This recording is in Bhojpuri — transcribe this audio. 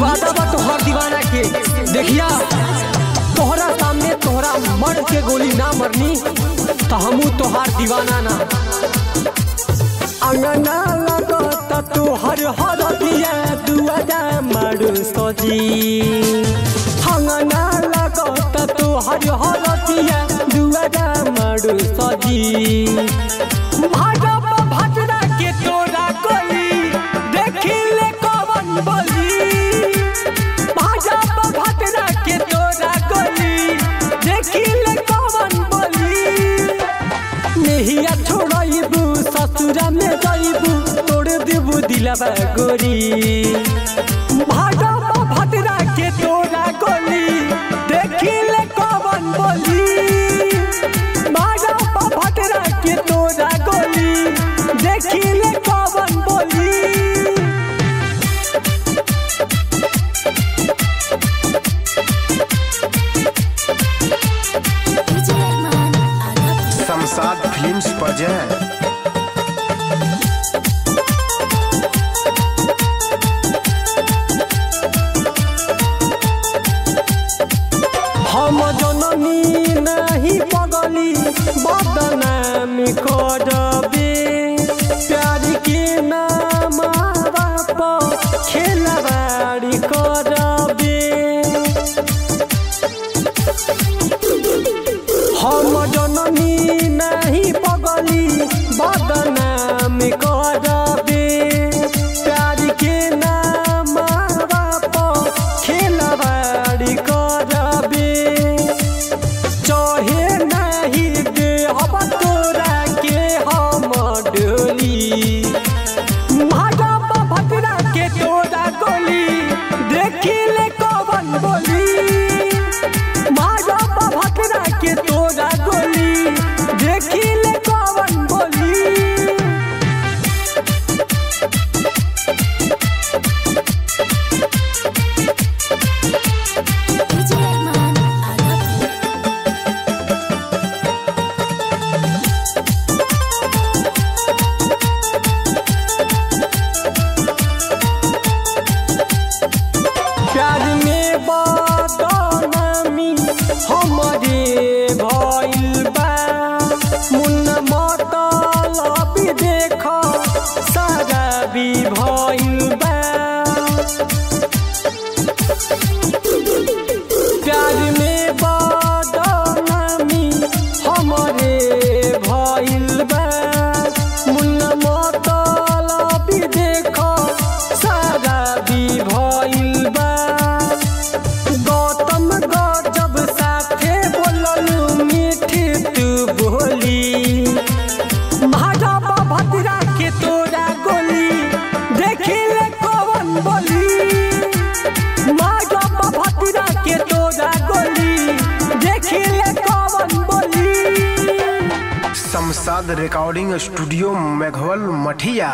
वादा बा तोहर दीवाना के। देखिया तोहरा सामने तोहरा मर के गोली ना मरनी तो हमू तोहार दीवाना ना। अंगना लगता तोहर हरदिया दुआदा मारू सजी। अंगना लगता तोहर हरदिया दुआदा मारू सजी। भाजपा भटरा के तोरा गोली देखिले कवन बोली। भाजपा भटरा के तोरा गोली देखिले कवन बोली। नहिया छोड़बू ससुरा में जाइबू तोड़ देबू दिलवा गोरी। भाजपा भटरा के तोरा गोली देखिले कवन बोली। भाजपा भटरा के तोरा गोली देखिले कवन बोली। Shamshad films present. हम जननी नहीं पगली बदनामी करबे। प्यार के नाम बाप खेलवाड़ी करबे। हम जननी नहीं पगली बदनामी करबे। प्यार के नाम बाप खेलवाड़ी करबे। चाहे नहीं दे हम तोरा के हम डोली। भाजपा भटरा के तोरा गोली देखिले कवन बोली। भाजपा भटरा के तोरा गोली देखिले कवन बोली। प्यार में बदनामी हमरे भइल बा। मुन्ना मतलब देख सारा भी भइल बा। प्यार में बदनामी हमरे भइल बा। मुन्ना मतलब देख सारा भी भइल बा। गौतम गजब साथे बोललू मीठी तू बोली। भाजपा भटरा के तोरा गोली देखिले कवन बोली। भाजपा भटरा के तोरा गोली देखिले कवन बोली। शमशाद रिकॉर्डिंग स्टूडियो मेघवल मठिया।